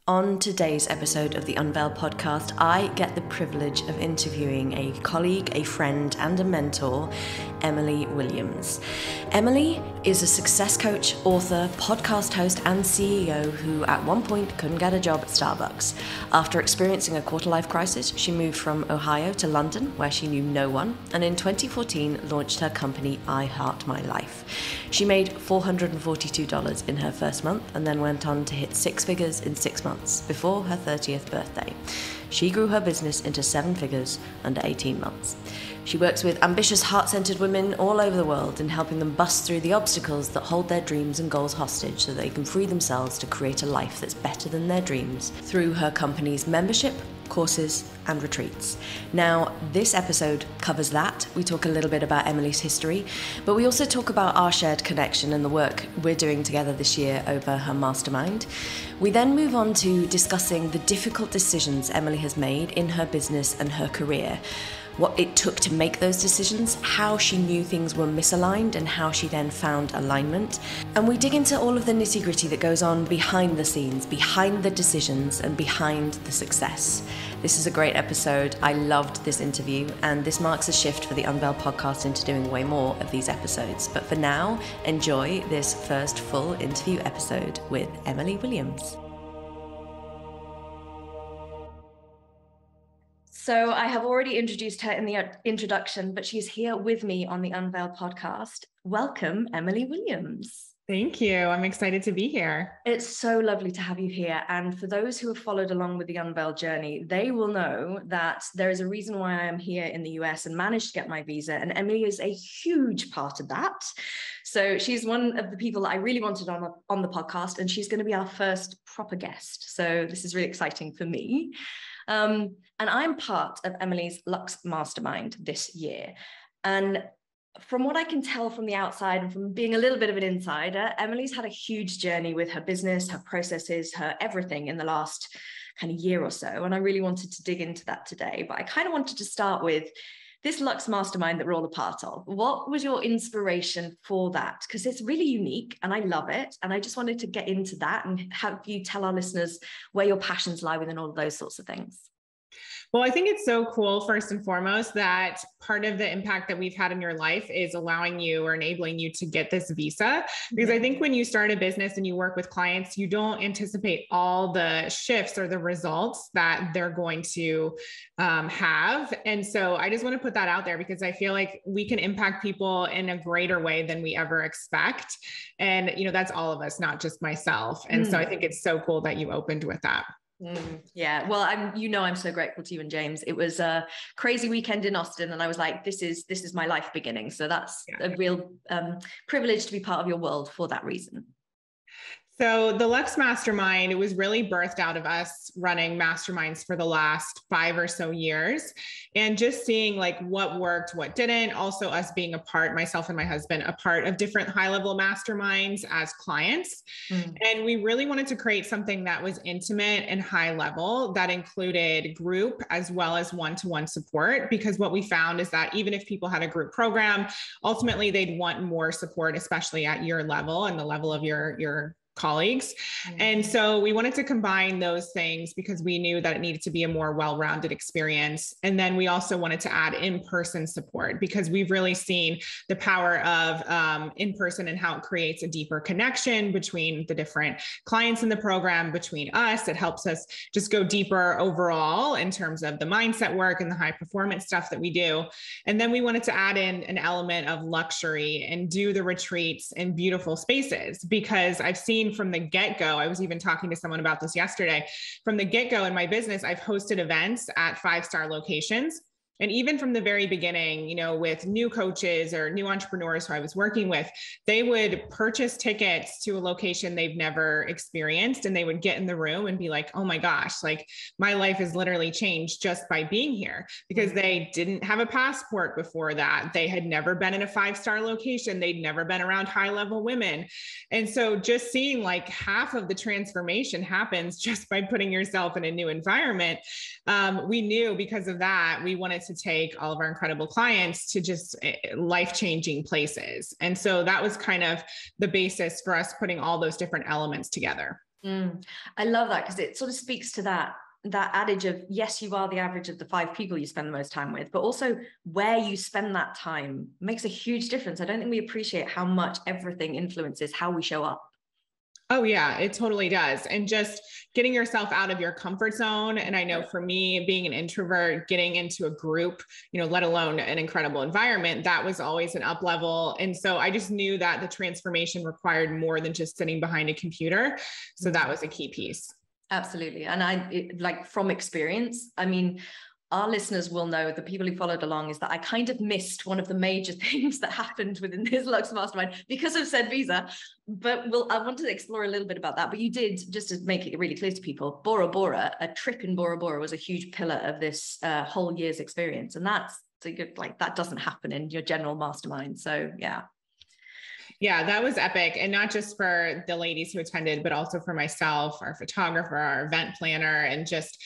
On today's episode of the Unveiled podcast, I get the privilege of interviewing a colleague, a friend, and a mentor, Emily Williams. Emily is a success coach, author, podcast host, and CEO who at one point couldn't get a job at Starbucks. After experiencing a quarter-life crisis, she moved from Ohio to London, where she knew no one, and in 2014 launched her company, I Heart My Life. She made $442 in her first month and then went on to hit six figures in 6 months before her 30th birthday. She grew her business into 7 figures under 18 months. She works with ambitious, heart-centered women all over the world in helping them bust through the obstacles that hold their dreams and goals hostage so they can free themselves to create a life that's better than their dreams through her company's membership, courses, and retreats. Now, this episode covers that. We talk a little bit about Emily's history, but we also talk about our shared connection and the work we're doing together this year over her mastermind. We then move on to discussing the difficult decisions Emily has made in her business and her career, what it took to make those decisions, how she knew things were misaligned, and how she then found alignment. And we dig into all of the nitty-gritty that goes on behind the scenes, behind the decisions, and behind the success. This is a great episode. I loved this interview, and this marks a shift for the Unveiled podcast into doing way more of these episodes. But for now, enjoy this first full interview episode with Emily Williams. So I have already introduced her in the introduction, but she's here with me on the Unveiled podcast. Welcome, Emily Williams. Thank you. I'm excited to be here. It's so lovely to have you here. And for those who have followed along with the Unveiled journey, they will know that there is a reason why I am here in the US and managed to get my visa. And Emily is a huge part of that. So she's one of the people that I really wanted on the podcast, and she's going to be our first proper guest. So this is really exciting for me. And I'm part of Emily's Lux Mastermind this year. And from what I can tell from the outside and from being a little bit of an insider, Emily's had a huge journey with her business, her processes, her everything in the last kind of year or so. And I really wanted to dig into that today. But I kind of wanted to start with this Lux Mastermind that we're all a part of. What was your inspiration for that? Because it's really unique and I love it. And I just wanted to get into that and have you tell our listeners where your passions lie within all of those sorts of things. Well, I think it's so cool, first and foremost, that part of the impact that we've had in your life is allowing you or enabling you to get this visa. Because I think when you start a business and you work with clients, you don't anticipate all the shifts or the results that they're going to have. And so I just want to put that out there because I feel like we can impact people in a greater way than we ever expect. And, that's all of us, not just myself. And so I think it's so cool that you opened with that. Yeah. Well, I'm so grateful to you and James. It was a crazy weekend in Austin and I was like, this is my life beginning. So that's a real privilege to be part of your world for that reason. So the Lux Mastermind, it was really birthed out of us running masterminds for the last 5 or so years and just seeing like what worked, what didn't. Also us being a part, myself and my husband, a part of different high-level masterminds as clients. And we really wanted to create something that was intimate and high level that included group as well as one-to-one support. Because what we found is that even if people had a group program, ultimately they'd want more support, especially at your level and the level of your colleagues. And so we wanted to combine those things because we knew that it needed to be a more well-rounded experience. And then we also wanted to add in-person support because we've really seen the power of in-person and how it creates a deeper connection between the different clients in the program, between us. It helps us just go deeper overall in terms of the mindset work and the high performance stuff that we do. And then we wanted to add in an element of luxury and do the retreats in beautiful spaces because I've seen from the get-go, I was even talking to someone about this yesterday, from the get-go in my business, I've hosted events at 5-star locations. And even from the very beginning, with new coaches or new entrepreneurs who I was working with, they would purchase tickets to a location they've never experienced. And they would get in the room and be like, oh my gosh, like my life has literally changed just by being here because they didn't have a passport before that. They had never been in a 5-star location. They'd never been around high-level women. And so just seeing like half of the transformation happens just by putting yourself in a new environment. We knew because of that, we wanted to take all of our incredible clients to just life-changing places. And so that was kind of the basis for us putting all those different elements together. I love that, because it sort of speaks to that adage of, yes, you are the average of the 5 people you spend the most time with, but also where you spend that time makes a huge difference. I don't think we appreciate how much everything influences how we show up. Oh yeah, it totally does. And just getting yourself out of your comfort zone. And I know for me, being an introvert, getting into a group, let alone an incredible environment, that was always an up level. And so I just knew that the transformation required more than just sitting behind a computer. So that was a key piece. Absolutely. And like from experience, I mean, our listeners will know, the people who followed along, is that I kind of missed one of the major things that happened within this Lux Mastermind because of said visa. But I want to explore a little bit about that. But you did, just to make it really clear to people, Bora Bora, a trip in Bora Bora was a huge pillar of this whole year's experience. And that's like, that doesn't happen in your general mastermind. So yeah. Yeah, that was epic. And not just for the ladies who attended, but also for myself, our photographer, our event planner, and just,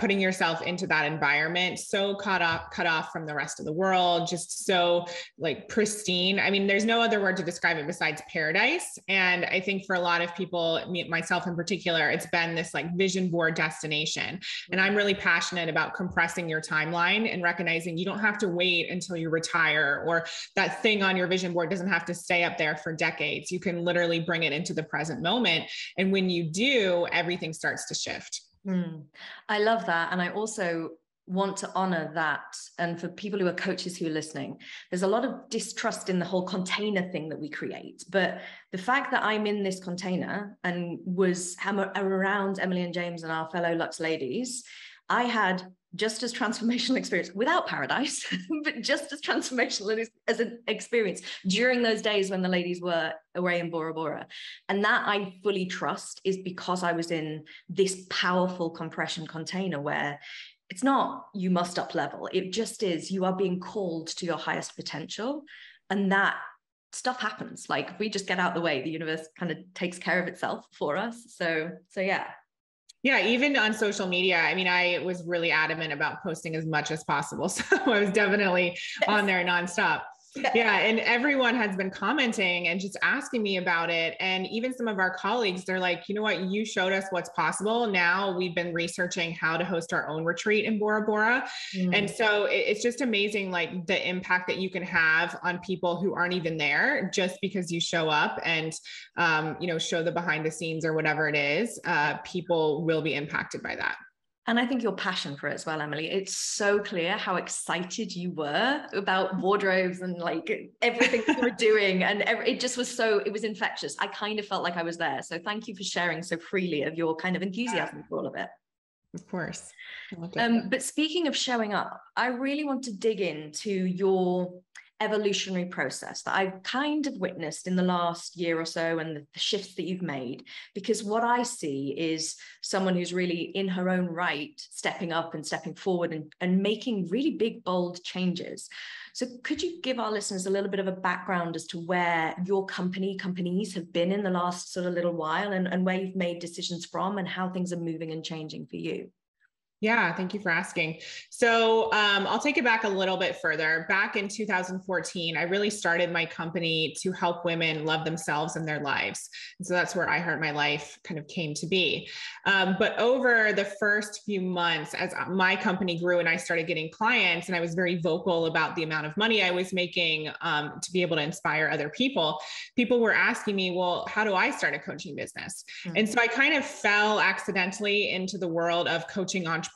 putting yourself into that environment, so cut off from the rest of the world, just so like pristine. I mean, there's no other word to describe it besides paradise. And I think for a lot of people, myself in particular, it's been this like vision board destination. And I'm really passionate about compressing your timeline and recognizing you don't have to wait until you retire, or that thing on your vision board doesn't have to stay up there for decades. You can literally bring it into the present moment. And when you do, everything starts to shift. I love that. And I also want to honor that. And for people who are coaches who are listening, there's a lot of distrust in the whole container thing that we create. But the fact that I'm in this container and was around Emily and James and our fellow Lux ladies, I had just as transformational experience without paradise, but just as transformational as an experience during those days when the ladies were away in Bora Bora. And that I fully trust is because I was in this powerful compression container where it's not you must up level. It just is you are being called to your highest potential. And that stuff happens. Like if we just get out of the way, the universe kind of takes care of itself for us. So yeah. Yeah, even on social media. I mean, I was really adamant about posting as much as possible. So I was definitely on there nonstop. Yeah. And everyone has been commenting and just asking me about it. And even some of our colleagues, they're like, you know what, you showed us what's possible. Now we've been researching how to host our own retreat in Bora Bora. And so it's just amazing, like the impact that you can have on people who aren't even there just because you show up and, show the behind the scenes or whatever it is, people will be impacted by that. And I think your passion for it as well, Emily, it's so clear how excited you were about wardrobes and like everything you were doing. And it just was it was infectious. I kind of felt like I was there. So thank you for sharing so freely of your kind of enthusiasm for all of it. Of course. But speaking of showing up, I really want to dig into your evolutionary process that I've kind of witnessed in the last year or so and the shifts that you've made, because what I see is someone who's really in her own right, stepping up and stepping forward and making really big, bold changes. So could you give our listeners a little bit of a background as to where your companies have been in the last sort of little while and where you've made decisions from and how things are moving and changing for you? Yeah, thank you for asking. So I'll take it back a little bit further. Back in 2014, I really started my company to help women love themselves and their lives. And so that's where I Heart My Life kind of came to be. But over the first few months, as my company grew and I started getting clients, and I was very vocal about the amount of money I was making to be able to inspire other people, people were asking me, well, how do I start a coaching business? And so I kind of fell accidentally into the world of coaching entrepreneurs.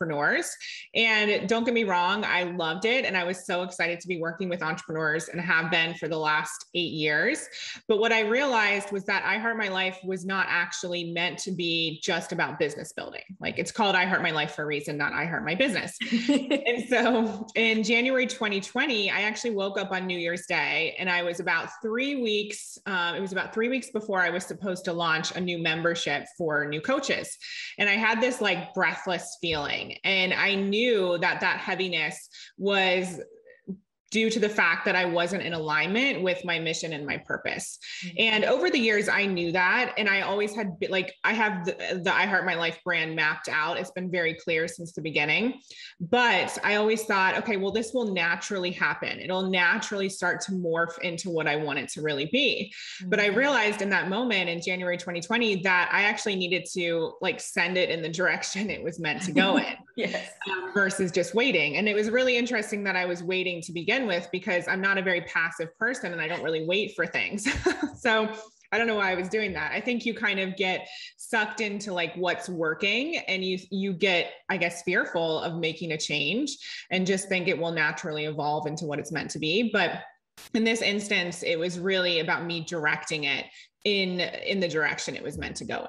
And don't get me wrong, I loved it. And I was so excited to be working with entrepreneurs and have been for the last 8 years. But what I realized was that I Heart My Life was not actually meant to be just about business building. Like it's called I Heart My Life for a reason, not I Heart My Business. And so in January 2020, I actually woke up on New Year's Day and I was about 3 weeks. It was about 3 weeks before I was supposed to launch a new membership for new coaches. And I had this like breathless feeling. And I knew that heaviness was due to the fact that I wasn't in alignment with my mission and my purpose. And over the years, I knew that. And I always had, like, I have the I Heart My Life brand mapped out. It's been very clear since the beginning. But I always thought, okay, well, this will naturally happen. It'll naturally start to morph into what I want it to really be. But I realized in that moment in January 2020 that I actually needed to like send it in the direction it was meant to go in. Yes. Versus just waiting. And it was really interesting that I was waiting to begin with, because I'm not a very passive person and I don't really wait for things. So I don't know why I was doing that. I think you kind of get sucked into like what's working, and you get, I guess, fearful of making a change and just think it will naturally evolve into what it's meant to be. But in this instance, it was really about me directing it in the direction it was meant to go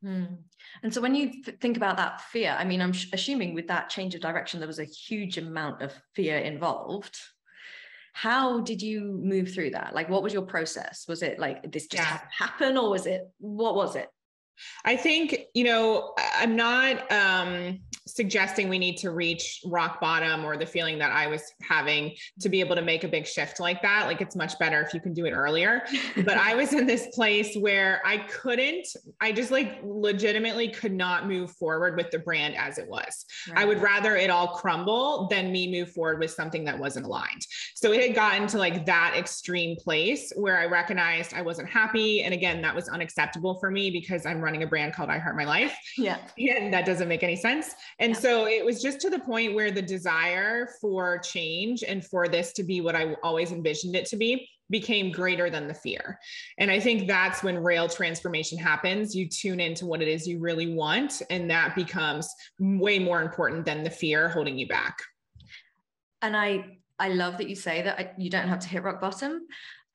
in. And so when you think about that fear, I mean, I'm assuming with that change of direction, there was a huge amount of fear involved. How did you move through that? Like, what was your process? Was it like, this just had to happen, or what was it? I think, I'm not suggesting we need to reach rock bottom or the feeling that I was having to be able to make a big shift like that. Like, it's much better if you can do it earlier. But I was in this place where I just like legitimately could not move forward with the brand as it was. Right. I would rather it all crumble than me move forward with something that wasn't aligned. So it had gotten to like that extreme place where I recognized I wasn't happy. And again, that was unacceptable for me because I'm running a brand called I Heart My Life. Yeah. And that doesn't make any sense. And so it was just to the point where the desire for change and for this to be what I always envisioned it to be became greater than the fear. And I think that's when real transformation happens. You tune into what it is you really want, and that becomes way more important than the fear holding you back. And I love that you say that you don't have to hit rock bottom.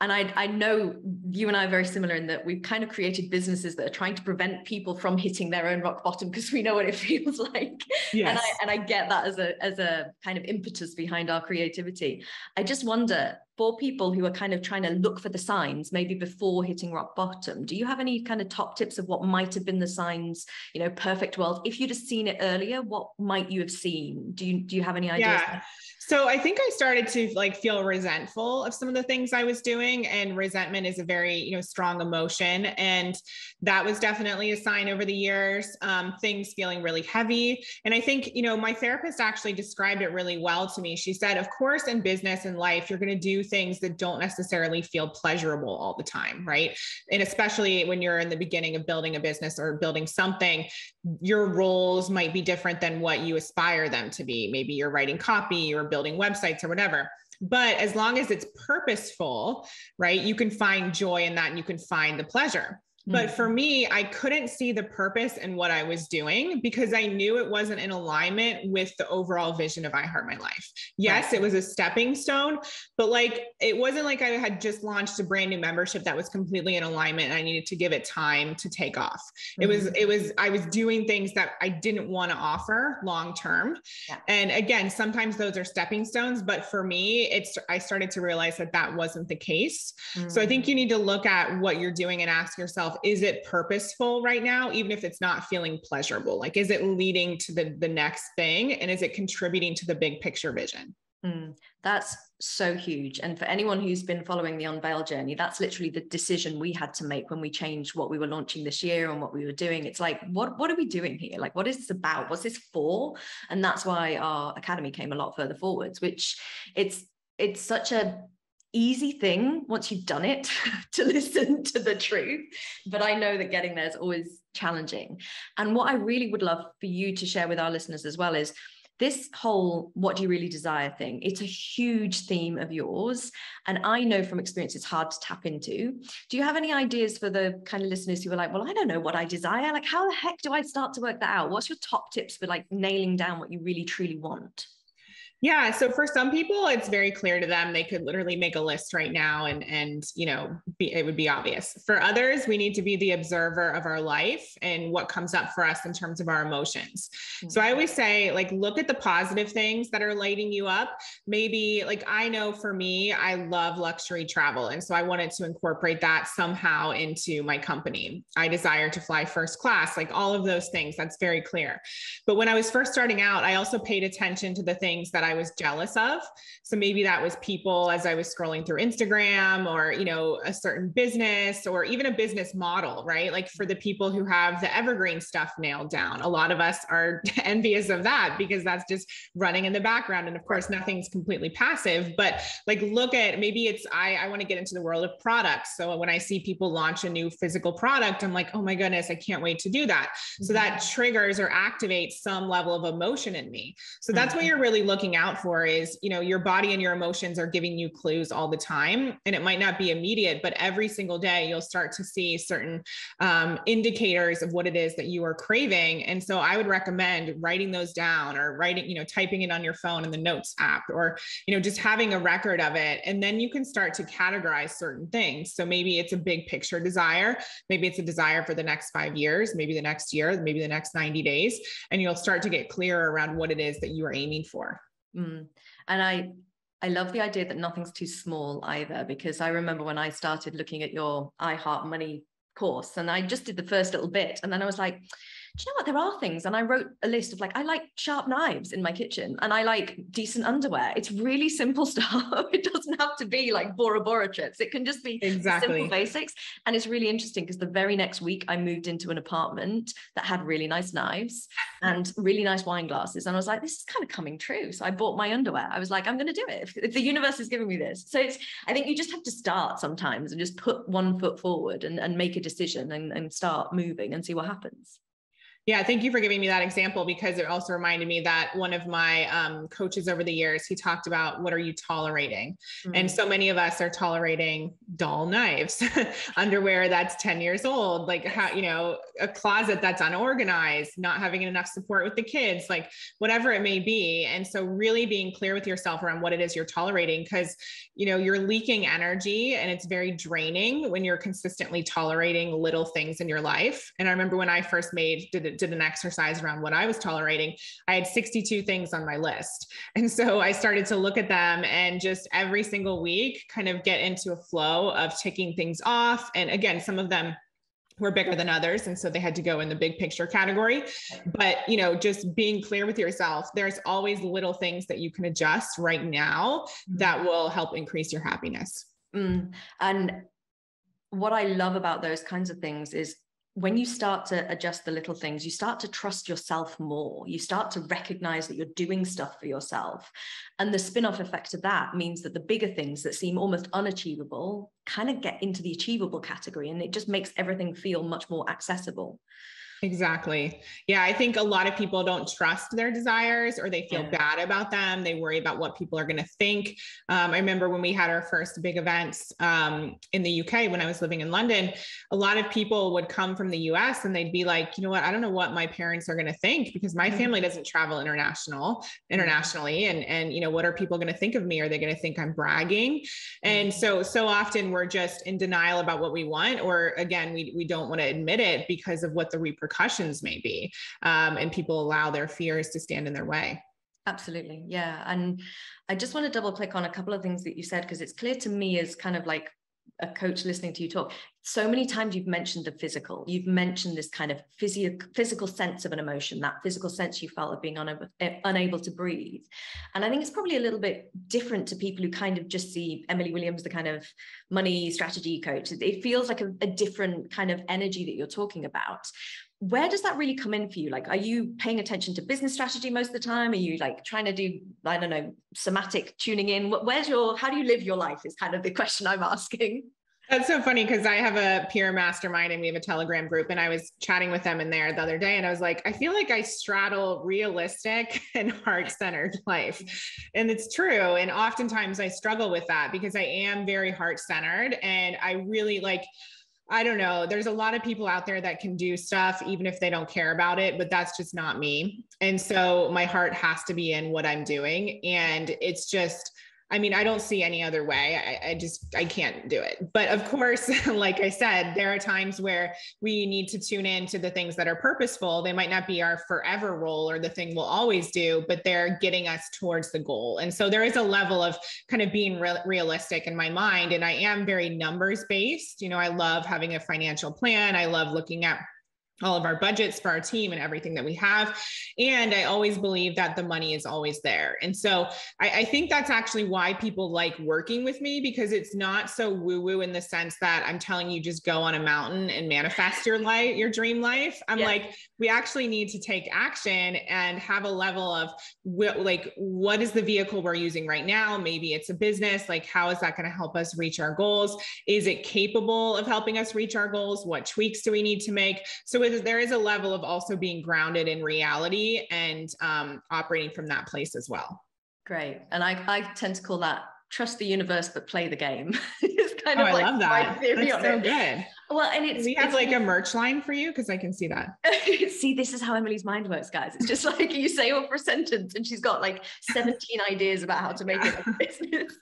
And I know you and I are very similar in that we've kind of created businesses that are trying to prevent people from hitting their own rock bottom, because we know what it feels like. Yes. And I get that as a kind of impetus behind our creativity. I just wonder, for people who are kind of trying to look for the signs, maybe before hitting rock bottom, do you have any kind of top tips of what might have been the signs, perfect world? If you'd have seen it earlier, what might you have seen? Do you have any ideas? Yeah. So I think I started to like feel resentful of some of the things I was doing, and resentment is a very, strong emotion. And that was definitely a sign over the years, things feeling really heavy. And I think, my therapist actually described it really well to me. She said, of course, in business and life, you're going to do things that don't necessarily feel pleasurable all the time. Right. And especially when you're in the beginning of building a business or building something, your roles might be different than what you aspire them to be. Maybe you're writing copy or building websites or whatever. But as long as it's purposeful, right, you can find joy in that and you can find the pleasure. But for me, I couldn't see the purpose in what I was doing because I knew it wasn't in alignment with the overall vision of I Heart My Life. Yes, it was a stepping stone, but like, it wasn't like I had just launched a brand new membership that was completely in alignment and I needed to give it time to take off. I was doing things that I didn't want to offer long-term. Yeah. And again, sometimes those are stepping stones, but for me, I started to realize that wasn't the case. So I think you need to look at what you're doing and ask yourself, is it purposeful right now? Even if it's not feeling pleasurable, like, is it leading to the next thing? And is it contributing to the big picture vision? That's so huge. And for anyone who's been following the Unveil journey, that's literally the decision we had to make when we changed what we were launching this year and what we were doing. It's like, what are we doing here? Like, what is this about? What's this for? And that's why our academy came a lot further forwards, which it's such a easy thing once you've done it to listen to the truth. But I know that getting there is always challenging. And what I really would love for you to share with our listeners as well is this whole what do you really desire thing. It's a huge theme of yours. And I know from experience, it's hard to tap into. Do you have any ideas for the kind of listeners who are like, well, I don't know what I desire. Like, how the heck do I start to work that out? What's your top tips for like nailing down what you really, truly want? Yeah. So for some people, it's very clear to them. They could literally make a list right now and it would be obvious. For others, we need to be the observer of our life and what comes up for us in terms of our emotions. So I always say, like, look at the positive things that are lighting you up. Maybe like, I know for me, I love luxury travel. And so I wanted to incorporate that somehow into my company. I desire to fly first class, like all of those things. That's very clear. But when I was first starting out, I also paid attention to the things that I was jealous of. So maybe that was people as I was scrolling through Instagram, or, you know, a certain business or even a business model, right? Like for the people who have the evergreen stuff nailed down, a lot of us are envious of that because that's just running in the background. And of course, nothing's completely passive, but like, look at, maybe it's, I want to get into the world of products. So when I see people launch a new physical product, I'm like, oh my goodness, I can't wait to do that. So that triggers or activates some level of emotion in me. So that's what you're really looking out for is, you know, your body and your emotions are giving you clues all the time. And it might not be immediate, but every single day you'll start to see certain indicators of what it is that you are craving. And so I would recommend writing those down, or writing, you know, typing it on your phone in the notes app, or, you know, just having a record of it. And then you can start to categorize certain things. So maybe it's a big picture desire. Maybe it's a desire for the next 5 years, maybe the next year, maybe the next 90 days. And you'll start to get clearer around what it is that you are aiming for. And I love the idea that nothing's too small either, because I remember when I started looking at your I Heart Money course, and I just did the first little bit, and then I was like, do you know what, there are things, and I wrote a list of like, I like sharp knives in my kitchen, and I like decent underwear. It's really simple stuff. It doesn't have to be like Bora Bora trips. It can just be simple basics. And it's really interesting because the very next week I moved into an apartment that had really nice knives and really nice wine glasses, and I was like, this is kind of coming true. So I bought my underwear. I was like, I'm going to do it if the universe is giving me this. So I think you just have to start sometimes and just put one foot forward and make a decision and start moving and see what happens. Yeah, thank you for giving me that example, because it also reminded me that one of my coaches over the years, he talked about, what are you tolerating? And so many of us are tolerating dull knives, underwear that's 10 years old, like how, you know, a closet that's unorganized, not having enough support with the kids, like whatever it may be. And so really being clear with yourself around what it is you're tolerating, because, you know, you're leaking energy and it's very draining when you're consistently tolerating little things in your life. And I remember when I first did an exercise around what I was tolerating, I had 62 things on my list. And so I started to look at them and just every single week kind of get into a flow of ticking things off. And again, some of them were bigger than others, and so they had to go in the big picture category. But, you know, just being clear with yourself, there's always little things that you can adjust right now that will help increase your happiness. And what I love about those kinds of things is when you start to adjust the little things, you start to trust yourself more. You start to recognize that you're doing stuff for yourself. And the spin-off effect of that means that the bigger things that seem almost unachievable kind of get into the achievable category, and it just makes everything feel much more accessible. Exactly. Yeah. I think a lot of people don't trust their desires, or they feel bad about them. They worry about what people are going to think. I remember when we had our first big events in the UK, when I was living in London, a lot of people would come from the US and they'd be like, you know what, I don't know what my parents are going to think, because my family doesn't travel internationally. And, you know, what are people going to think of me? Are they going to think I'm bragging? And so often we're just in denial about what we want, or again, we don't want to admit it because of what the repercussions may be. And people allow their fears to stand in their way. Absolutely. Yeah. And I just want to double click on a couple of things that you said, because it's clear to me as kind of like a coach listening to you talk, so many times you've mentioned the physical, you've mentioned this kind of physical sense of an emotion, that physical sense you felt of being unable to breathe. And I think it's probably a little bit different to people who kind of just see Emily Williams, the kind of money strategy coach. It feels like a different kind of energy that you're talking about. Where does that really come in for you? Like, are you paying attention to business strategy most of the time? Are you like trying to do, I don't know, somatic tuning in? How do you live your life is kind of the question I'm asking. That's so funny, because I have a peer mastermind and we have a Telegram group, and I was chatting with them in there the other day, and I was like, I feel like I straddle realistic and heart-centered life. And it's true. And oftentimes I struggle with that because I am very heart-centered, and I really like, I don't know, there's a lot of people out there that can do stuff even if they don't care about it, but that's just not me. And so my heart has to be in what I'm doing. And it's just, I mean, I don't see any other way. I can't do it. But of course, like I said, there are times where we need to tune in to the things that are purposeful. They might not be our forever role or the thing we'll always do, but they're getting us towards the goal. And so there is a level of kind of being realistic in my mind. And I am very numbers based. You know, I love having a financial plan. I love looking at all of our budgets for our team and everything that we have. And I always believe that the money is always there. And so I think that's actually why people like working with me, because it's not so woo-woo in the sense that I'm telling you, just go on a mountain and manifest your life, your dream life. I'm like, we actually need to take action and have a level of like, what is the vehicle we're using right now? Maybe it's a business. Like, how is that going to help us reach our goals? Is it capable of helping us reach our goals? What tweaks do we need to make? So there is a level of also being grounded in reality and operating from that place as well. Great. And I tend to call that trust the universe, but play the game. It's kind of I like love that. my theory That's on so it. Good. Well, and we have like a merch line for you, because I can see that. See, this is how Emily's mind works, guys. It's just like you say over a sentence and she's got like 17 ideas about how to make it a business.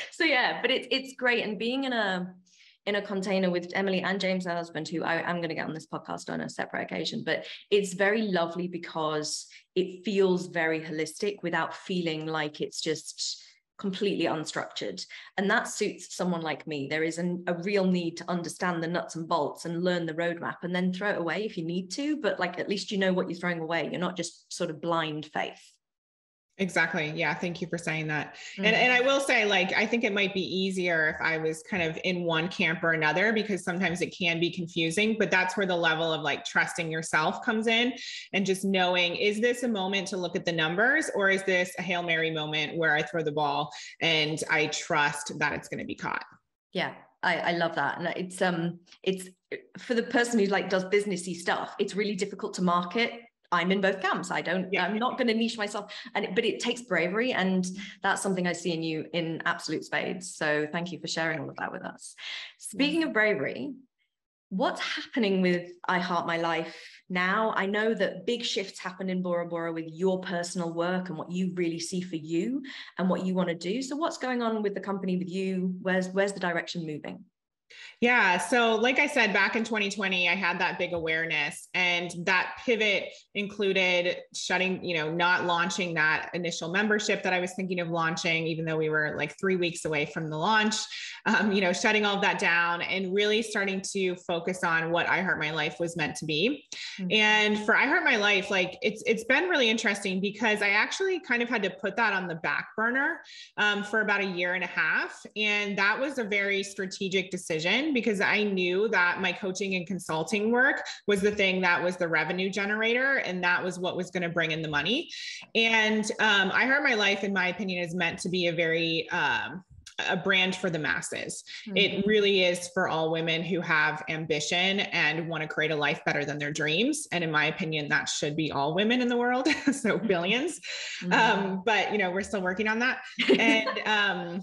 So yeah, but it's great. And being in a container with Emily and James, her husband, who I'm going to get on this podcast on a separate occasion, but it's very lovely because it feels very holistic without feeling like it's just completely unstructured. And that suits someone like me. There is a real need to understand the nuts and bolts and learn the roadmap and then throw it away if you need to, but like, at least you know what you're throwing away. You're not just sort of blind faith. Exactly. Yeah. Thank you for saying that. And I will say, like, I think it might be easier if I was kind of in one camp or another, because sometimes it can be confusing, but that's where the level of like trusting yourself comes in, and just knowing, is this a moment to look at the numbers, or is this a Hail Mary moment where I throw the ball and I trust that it's going to be caught? Yeah. I love that. And it's for the person who like does businessy stuff, it's really difficult to market. I'm in both camps. I'm not going to niche myself, but it takes bravery. And that's something I see in you in absolute spades. So thank you for sharing all of that with us. Speaking of bravery, what's happening with I Heart My Life now? I know that big shifts happen in Bora Bora with your personal work and what you really see for you and what you want to do. So what's going on with the company, with you? Where's the direction moving? Yeah. So like I said, back in 2020, I had that big awareness, and that pivot included shutting, not launching that initial membership that I was thinking of launching, even though we were like 3 weeks away from the launch, shutting all of that down and really starting to focus on what I Heart My Life was meant to be. Mm-hmm. And for I Heart My Life, like it's been really interesting, because I actually kind of had to put that on the back burner for about 1.5 years. And that was a very strategic decision, because I knew that my coaching and consulting work was the thing that was the revenue generator, and that was what was going to bring in the money. And I Heart My Life, in my opinion, is meant to be a very a brand for the masses. Mm-hmm. It really is for all women who have ambition and want to create a life better than their dreams. And in my opinion, that should be all women in the world. So billions. Mm-hmm. But we're still working on that. And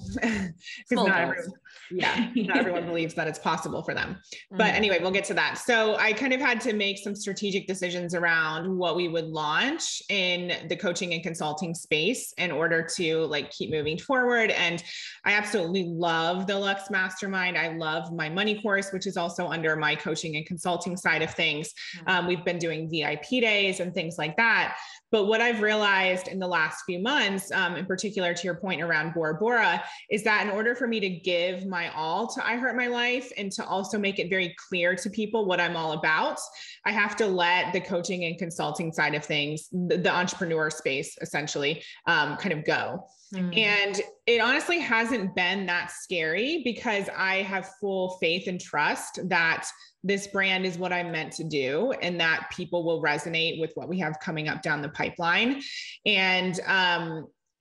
because not everyone believes that it's possible for them. Mm-hmm. But anyway, we'll get to that. So I kind of had to make some strategic decisions around what we would launch in the coaching and consulting space in order to like keep moving forward. And I absolutely love the Lux Mastermind. I love my money course, which is also under my coaching and consulting side of things. We've been doing VIP days and things like that. But what I've realized in the last few months, in particular to your point around Bora Bora, is that in order for me to give my all to I Heart My Life and to also make it very clear to people what I'm all about, I have to let the coaching and consulting side of things, the entrepreneur space essentially, kind of go. And it honestly hasn't been that scary, because I have full faith and trust that this brand is what I'm meant to do, and that people will resonate with what we have coming up down the pipeline. And,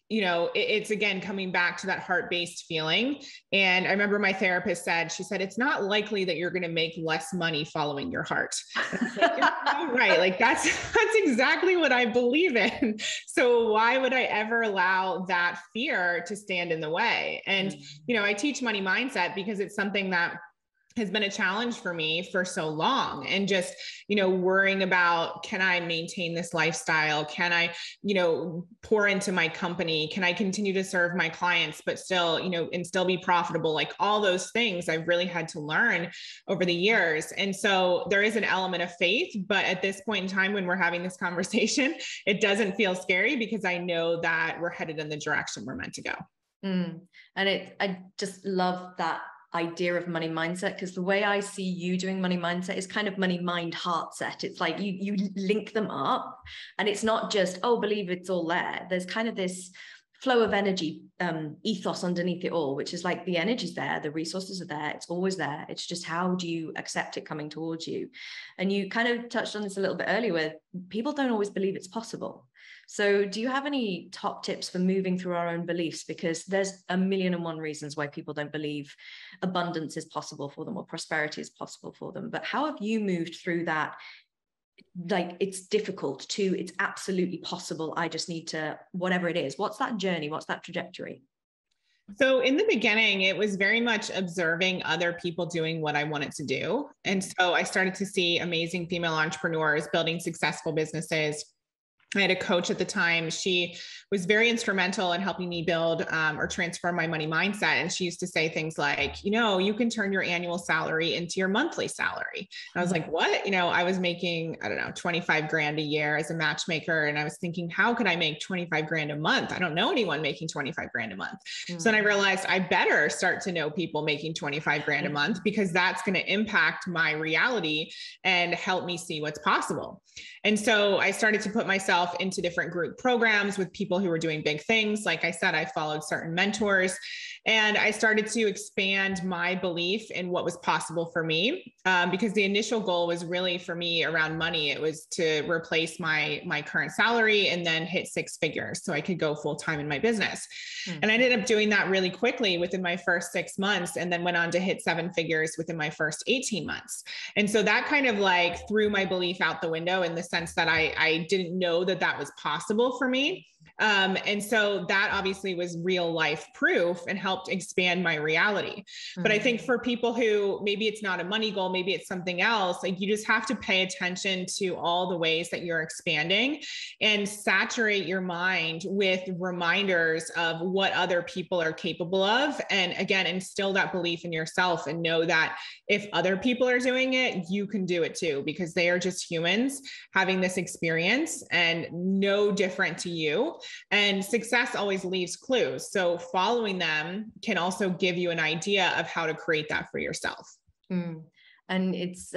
it's again, coming back to that heart-based feeling. And I remember my therapist she said, it's not likely that you're going to make less money following your heart. Right. Like that's exactly what I believe in. So why would I ever allow that fear to stand in the way? And, I teach money mindset because it's something that has been a challenge for me for so long. And just, worrying about, can I maintain this lifestyle? Can I, pour into my company? Can I continue to serve my clients, but still, and still be profitable? Like all those things I've really had to learn over the years. And so there is an element of faith, but at this point in time, when we're having this conversation, it doesn't feel scary, because I know that we're headed in the direction we're meant to go. And I just love that idea of money mindset, because the way I see you doing money mindset is kind of money mind heart set. It's like you link them up, and it's not just, oh, believe it's all there. There's kind of this flow of energy ethos underneath it all, which is like the energy's there, the resources are there, it's always there. It's just how do you accept it coming towards you? And you kind of touched on this a little bit earlier, where people don't always believe it's possible. So do you have any top tips for moving through our own beliefs? Because there's a million and one reasons why people don't believe abundance is possible for them or prosperity is possible for them. But how have you moved through that? Like, it's difficult to, it's absolutely possible, I just need to, whatever it is. What's that journey? What's that trajectory? So in the beginning, it was very much observing other people doing what I wanted to do. And so I started to see amazing female entrepreneurs building successful businesses. I had a coach at the time. She was very instrumental in helping me build or transform my money mindset. And she used to say things like, you can turn your annual salary into your monthly salary. And I was like, what? I was making, I don't know, 25 grand a year as a matchmaker. And I was thinking, how could I make 25 grand a month? I don't know anyone making 25 grand a month. So then I realized I better start to know people making 25 grand a month, because that's going to impact my reality and help me see what's possible. And so I started to put myself into different group programs with people who were doing big things. Like I said, I followed certain mentors, and I started to expand my belief in what was possible for me. Because the initial goal was really for me around money. It was to replace my current salary and then hit six figures so I could go full time in my business. And I ended up doing that really quickly within my first 6 months, and then went on to hit seven figures within my first 18 months. And so that kind of like threw my belief out the window, in the sense that I didn't know that was possible for me. And so that obviously was real life proof and helped expand my reality. But I think for people who maybe it's not a money goal, maybe it's something else, like you just have to pay attention to all the ways that you're expanding and saturate your mind with reminders of what other people are capable of. And again, instill that belief in yourself and know that if other people are doing it, you can do it too, because they are just humans having this experience and no different to you. And success always leaves clues. So following them can also give you an idea of how to create that for yourself. And it's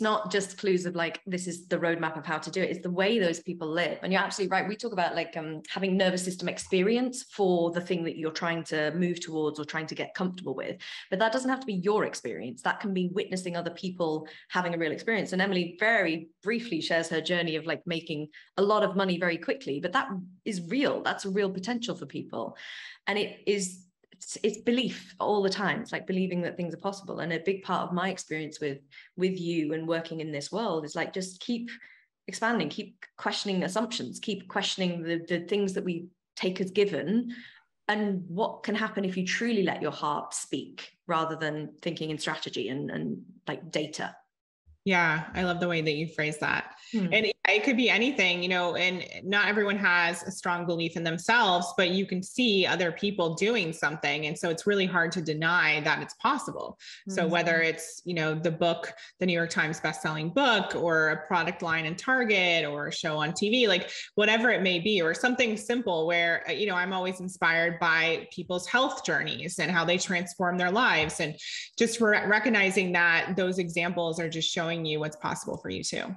not just clues of like, this is the roadmap of how to do it. It's the way those people live. And you're absolutely right. We talk about like having nervous system experience for the thing that you're trying to move towards or trying to get comfortable with. But that doesn't have to be your experience. That can be witnessing other people having a real experience. And Emily very briefly shares her journey of like making a lot of money very quickly, but that is real. That's a real potential for people. And it's belief all the time. It's like believing that things are possible. And a big part of my experience with you and working in this world is like, just keep expanding, keep questioning assumptions, keep questioning the things that we take as given, and what can happen if you truly let your heart speak rather than thinking in strategy and like data. Yeah, I love the way that you phrase that. And it could be anything, and not everyone has a strong belief in themselves, but you can see other people doing something. And so it's really hard to deny that it's possible. So whether it's, the book, the New York Times bestselling book, or a product line in Target, or a show on TV, like whatever it may be, or something simple where, I'm always inspired by people's health journeys and how they transform their lives. And just recognizing that those examples are just showing you what's possible for you too.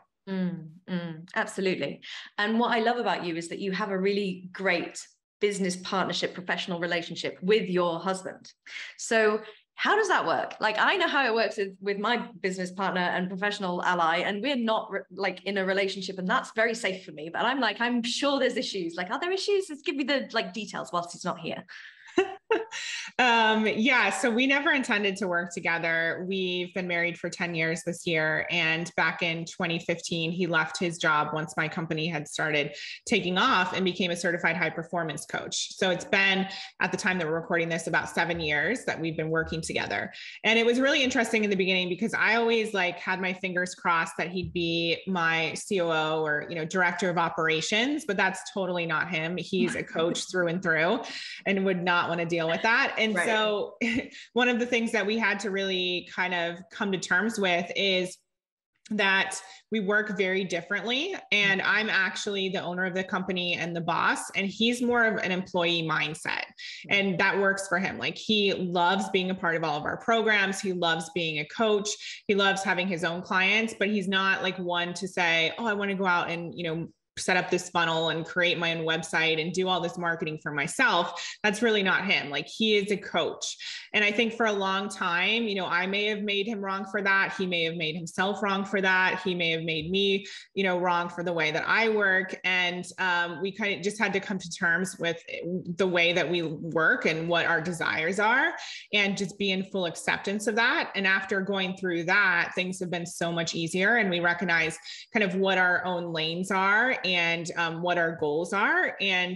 Absolutely. And what I love about you is that you have a really great business partnership, professional relationship with your husband. So how does that work? Like, I know how it works with my business partner and professional ally, and we're not like in a relationship, and that's very safe for me. But I'm sure there's issues. Like, are there issues? Let's give me the like details whilst he's not here. So we never intended to work together. We've been married for 10 years this year. And back in 2015, he left his job once my company had started taking off and became a certified high performance coach. So it's been, at the time that we're recording this, about 7 years that we've been working together. And it was really interesting in the beginning because I always had my fingers crossed that he'd be my COO or, director of operations, but that's totally not him. He's a coach through and through and would not want to deal with that. And so one of the things that we had to really kind of come to terms with is that we work very differently. And I'm actually the owner of the company and the boss, and he's more of an employee mindset. And that works for him. Like, he loves being a part of all of our programs. He loves being a coach. He loves having his own clients, but he's not like one to say, oh, I want to go out and, set up this funnel and create my own website and do all this marketing for myself. That's really not him. Like, he is a coach. And I think for a long time, I may have made him wrong for that. He may have made himself wrong for that. He may have made me, wrong for the way that I work. And we kind of just had to come to terms with the way that we work and what our desires are, and just be in full acceptance of that. And after going through that, things have been so much easier. And we recognize kind of what our own lanes are and what our goals are. And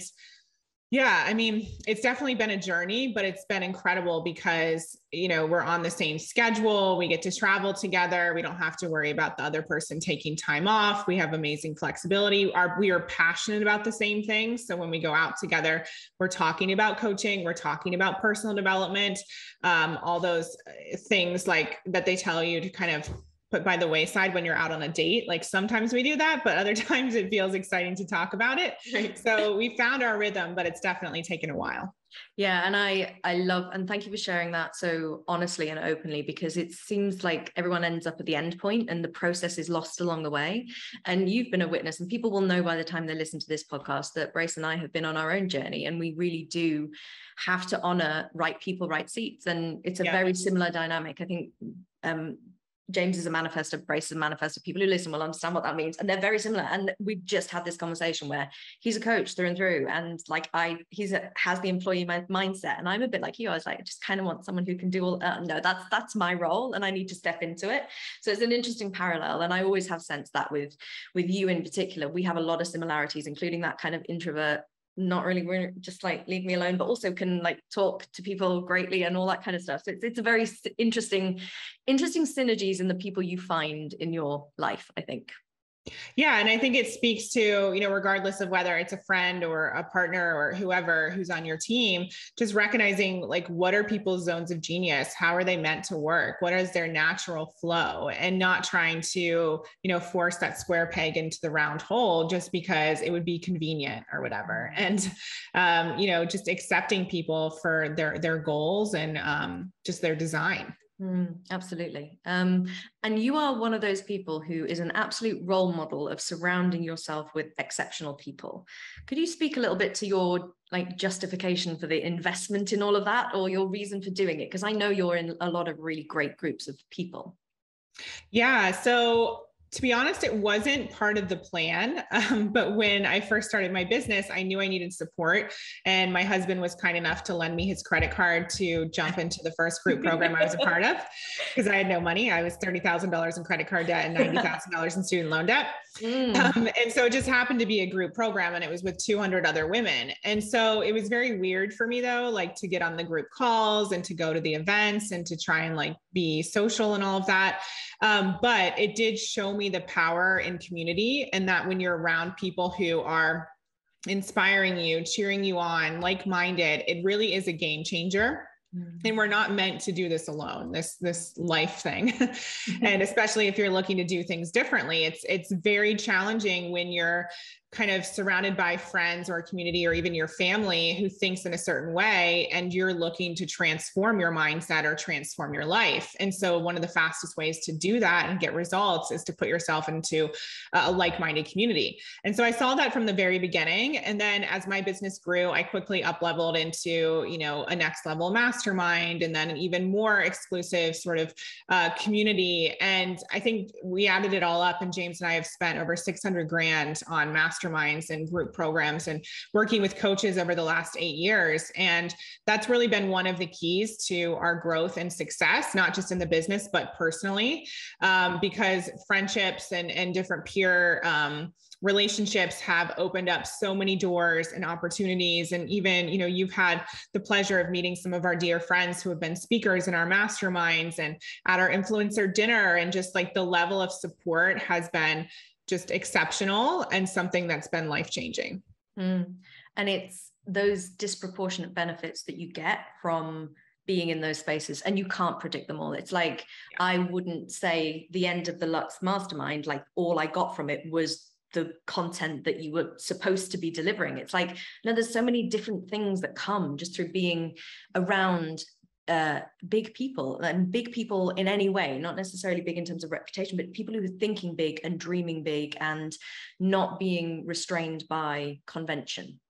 yeah, I mean, it's definitely been a journey, but it's been incredible because, we're on the same schedule. We get to travel together. We don't have to worry about the other person taking time off. We have amazing flexibility. We are passionate about the same things. So when we go out together, we're talking about coaching, we're talking about personal development, all those things like that they tell you to kind of put by the wayside when you're out on a date. Like, sometimes we do that, but other times it feels exciting to talk about it. Right. So we found our rhythm, but it's definitely taken a while. Yeah. And I love, and thank you for sharing that so honestly and openly, because it seems like everyone ends up at the end point and the process is lost along the way. And you've been a witness, and people will know by the time they listen to this podcast that Brace and I have been on our own journey, and we really do have to honor right people, right seats. And it's a very similar dynamic. I think, James is a manifestor, Brace is a manifestor. People who listen will understand what that means. And they're very similar. And we just had this conversation where he's a coach through and through. And like, has the employee mindset. And I'm a bit like you. I was like, I just kind of want someone who can do all, no, that's my role. And I need to step into it. So it's an interesting parallel. And I always have sensed that with you in particular, we have a lot of similarities, including that kind of introvert, not really just like leave me alone, but also can like talk to people greatly and all that kind of stuff. So it's a very interesting synergies in the people you find in your life, I think. Yeah. And I think it speaks to, regardless of whether it's a friend or a partner or whoever who's on your team, just recognizing like, what are people's zones of genius? How are they meant to work? What is their natural flow? And not trying to, force that square peg into the round hole just because it would be convenient or whatever. And, just accepting people for their goals and just their design. Absolutely. And you are one of those people who is an absolute role model of surrounding yourself with exceptional people. Could you speak a little bit to your like justification for the investment in all of that, or your reason for doing it? Because I know you're in a lot of really great groups of people. Yeah. So to be honest, it wasn't part of the plan. But when I first started my business, I knew I needed support. And my husband was kind enough to lend me his credit card to jump into the first group program I was a part of, because I had no money. I was $30,000 in credit card debt and $90,000 in student loan debt. And so it just happened to be a group program, and it was with 200 other women. And so it was very weird for me though, like to get on the group calls and to go to the events and to try and like be social and all of that. But it did show me the power in community, and that when you're around people who are inspiring you, cheering you on, like-minded, it really is a game changer. And we're not meant to do this alone, this life thing. And especially if you're looking to do things differently, it's very challenging when you're kind of surrounded by friends or a community or even your family who thinks in a certain way, and you're looking to transform your mindset or transform your life. And so one of the fastest ways to do that and get results is to put yourself into a like-minded community. And so I saw that from the very beginning. And then as my business grew, I quickly up-leveled into, a next level mastermind, and then an even more exclusive sort of community. And I think we added it all up, and James and I have spent over 600 grand on masterminds and group programs and working with coaches over the last 8 years. And that's really been one of the keys to our growth and success, not just in the business, but personally, because friendships and different peer relationships have opened up so many doors and opportunities. And even, you've had the pleasure of meeting some of our dear friends who have been speakers in our masterminds and at our influencer dinner. And just like the level of support has been just exceptional and something that's been life-changing. And it's those disproportionate benefits that you get from being in those spaces, and you can't predict them all. It's like, I wouldn't say the end of the Lux Mastermind, like all I got from it was the content that you were supposed to be delivering. It's like, no, there's so many different things that come just through being around big people, and big people in any way, not necessarily big in terms of reputation, but people who are thinking big and dreaming big and not being restrained by convention.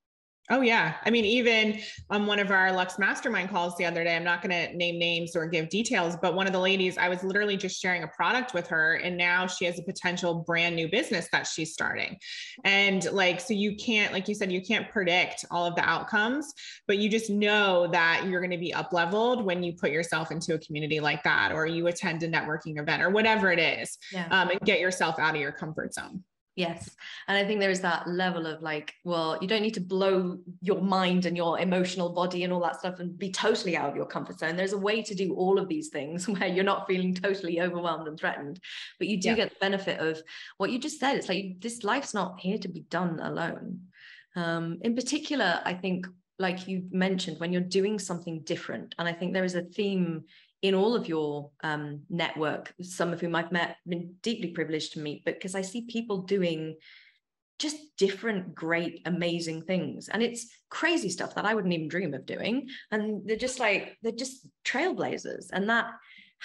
Oh, yeah. I mean, even on one of our Lux Mastermind calls the other day, I'm not going to name names or give details, but one of the ladies, I was literally just sharing a product with her, and now she has a potential brand new business that she's starting. And like, so you can't, like you said, you can't predict all of the outcomes, but you just know that you're going to be up leveled when you put yourself into a community like that, or you attend a networking event or whatever it is, and get yourself out of your comfort zone. Yes. And I think there is that level of like, well, you don't need to blow your mind and your emotional body and all that stuff and be totally out of your comfort zone. There's a way to do all of these things where you're not feeling totally overwhelmed and threatened, but you do get the benefit of what you just said. It's like, this life's not here to be done alone. In particular, I think, like you mentioned, when you're doing something different, and I think there is a theme in all of your network, some of whom I've met, been deeply privileged to meet, but because I see people doing just different, great, amazing things. And it's crazy stuff that I wouldn't even dream of doing. And they're just trailblazers. And that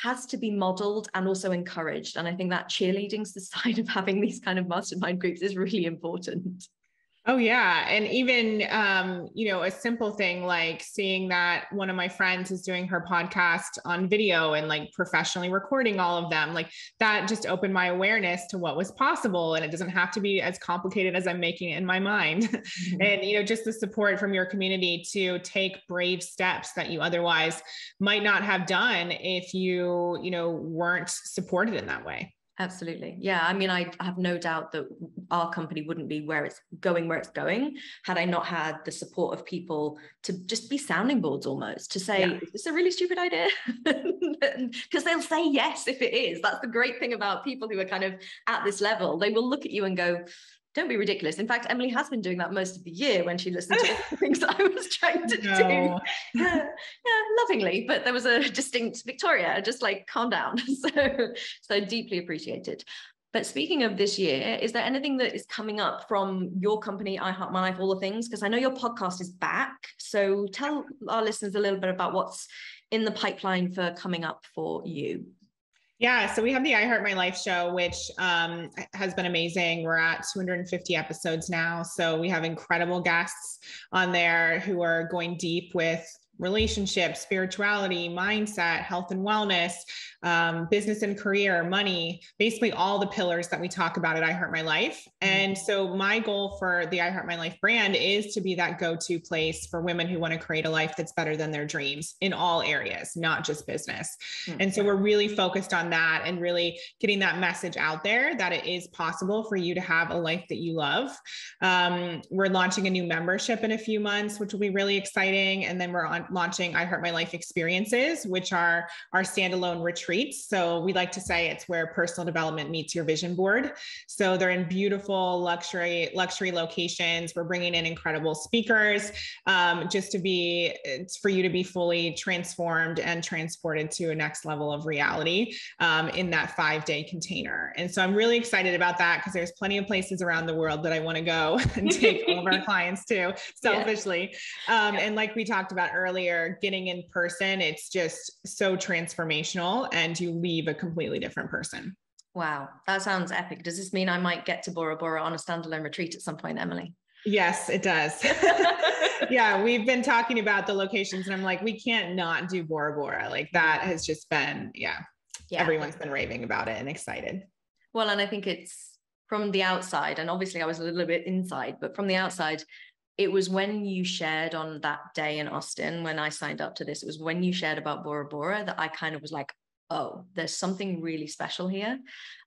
has to be modeled and also encouraged. And I think that cheerleading side of having these kind of mastermind groups is really important. Oh, yeah. And even, a simple thing like seeing that one of my friends is doing her podcast on video and like professionally recording all of them, like that just opened my awareness to what was possible. And it doesn't have to be as complicated as I'm making it in my mind. Mm-hmm. And, just the support from your community to take brave steps that you otherwise might not have done if you weren't supported in that way. Absolutely. Yeah. I mean, I have no doubt that our company wouldn't be where it's going had I not had the support of people to just be sounding boards almost, to say, is this a really stupid idea? Because they'll say yes if it is. That's the great thing about people who are kind of at this level. They will look at you and go, don't be ridiculous. In fact, Emily has been doing that most of the year when she listened to the things that I was trying to do. Yeah, lovingly. But there was a distinct Victoria, just like calm down. So deeply appreciated. But speaking of this year, is there anything that is coming up from your company, I Heart My Life, all the things? Because I know your podcast is back. So tell our listeners a little bit about what's in the pipeline for coming up for you. Yeah. So we have the I Heart My Life show, which has been amazing. We're at 250 episodes now. So we have incredible guests on there who are going deep with relationships, spirituality, mindset, health and wellness, business and career, money, basically all the pillars that we talk about at I Heart My Life. And so my goal for the I Heart My Life brand is to be that go-to place for women who want to create a life that's better than their dreams in all areas, not just business. And so we're really focused on that and really getting that message out there that it is possible for you to have a life that you love. We're launching a new membership in a few months, which will be really exciting. And then we're launching I Heart My Life experiences, which are our standalone retreats. So we like to say it's where personal development meets your vision board. So they're in beautiful luxury locations. We're bringing in incredible speakers, it's for you to be fully transformed and transported to a next level of reality in that 5-day container. And so I'm really excited about that because there's plenty of places around the world that I want to go and take all of our clients to, selfishly. And like we talked about earlier, getting in person, it's just so transformational and you leave a completely different person. Wow, that sounds epic. Does this mean I might get to Bora Bora on a standalone retreat at some point, Emily? Yes, it does. Yeah, we've been talking about the locations and I'm like, we can't not do Bora Bora. Like that has just been, everyone's been raving about it and excited. Well, and I think it's from the outside, and obviously I was a little bit inside, but from the outside, it was when you shared on that day in Austin, when I signed up to this, it was when you shared about Bora Bora that I kind of was like, oh, there's something really special here.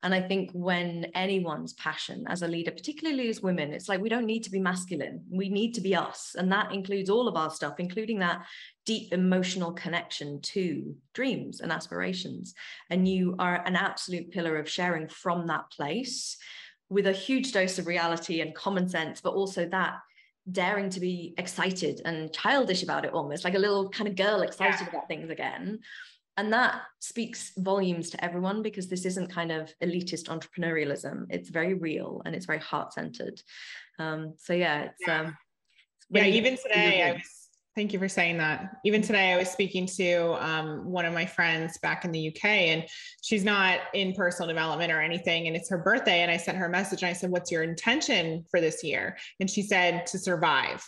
And I think when anyone's passion as a leader, particularly as women, it's like, we don't need to be masculine. We need to be us. And that includes all of our stuff, including that deep emotional connection to dreams and aspirations. And you are an absolute pillar of sharing from that place with a huge dose of reality and common sense, but also that daring to be excited and childish about it, almost like a little kind of girl excited about things again. And that speaks volumes to everyone, because this isn't kind of elitist entrepreneurialism. It's very real and it's very heart-centered. So yeah, it's really even today, thank you for saying that. Even today, I was speaking to one of my friends back in the UK, and she's not in personal development or anything, and it's her birthday. And I sent her a message and I said, "What's your intention for this year?" And she said, "To survive."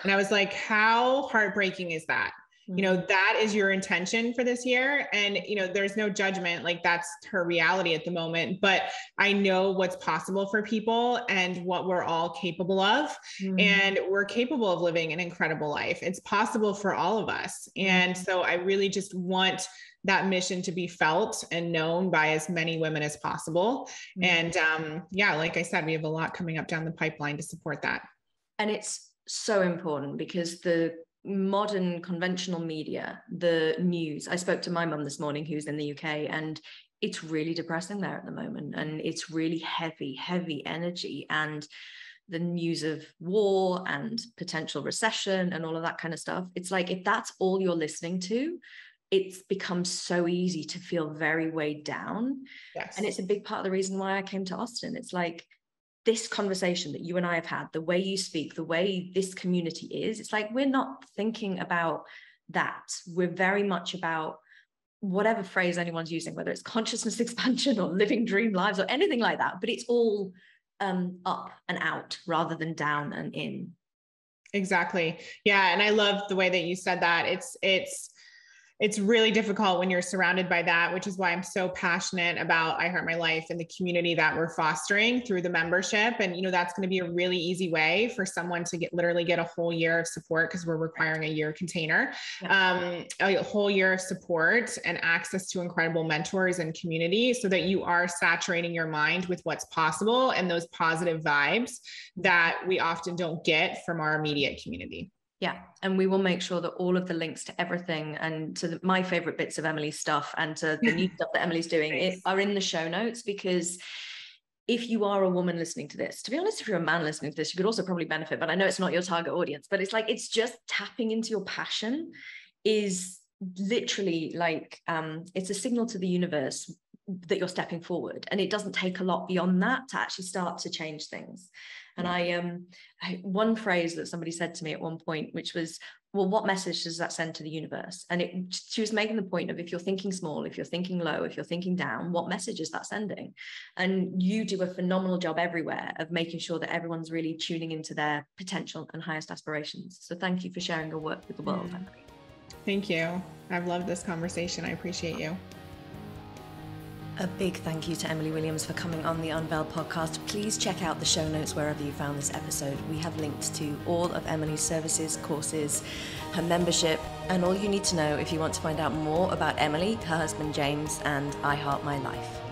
And I was like, how heartbreaking is that? You know, that is your intention for this year. And, you know, there's no judgment, like that's her reality at the moment. But I know what's possible for people and what we're all capable of. And we're capable of living an incredible life. It's possible for all of us. And so I really just want that mission to be felt and known by as many women as possible. And like I said, we have a lot coming up down the pipeline to support that. And it's so important, because the modern conventional media, the news, I spoke to my mum this morning who's in the UK, and it's really depressing there at the moment, and it's really heavy energy, and the news of war and potential recession and all of that kind of stuff. It's like, if that's all you're listening to, it's become so easy to feel very weighed down. And it's a big part of the reason why I came to Austin. It's like, this conversation that you and I have had, the way you speak, the way this community is, it's like, we're not thinking about that. We're very much about whatever phrase anyone's using, whether it's consciousness expansion or living dream lives or anything like that, but it's all up and out rather than down and in. Exactly. Yeah. And I love the way that you said that. It's really difficult when you're surrounded by that, which is why I'm so passionate about I Heart My Life and the community that we're fostering through the membership. And, you know, that's going to be a really easy way for someone to literally get a whole year of support, because we're requiring a year container, a whole year of support and access to incredible mentors and community, so that you are saturating your mind with what's possible and those positive vibes that we often don't get from our immediate community. Yeah. And we will make sure that all of the links to everything and to my favorite bits of Emily's stuff and to the new stuff that Emily's doing are in the show notes, because if you are a woman listening to this, to be honest, if you're a man listening to this, you could also probably benefit, but I know it's not your target audience, but it's like, it's just tapping into your passion is literally like, it's a signal to the universe that you're stepping forward. And it doesn't take a lot beyond that to actually start to change things. And one phrase that somebody said to me at one point, which was, well, what message does that send to the universe? And she was making the point of, if you're thinking small, if you're thinking low, if you're thinking down, what message is that sending? And you do a phenomenal job everywhere of making sure that everyone's really tuning into their potential and highest aspirations. So thank you for sharing your work with the world, Emily. Thank you. I've loved this conversation. I appreciate you. A big thank you to Emily Williams for coming on the Unveiled podcast. Please check out the show notes wherever you found this episode. We have links to all of Emily's services, courses, her membership, and all you need to know if you want to find out more about Emily, her husband James, and I Heart My Life.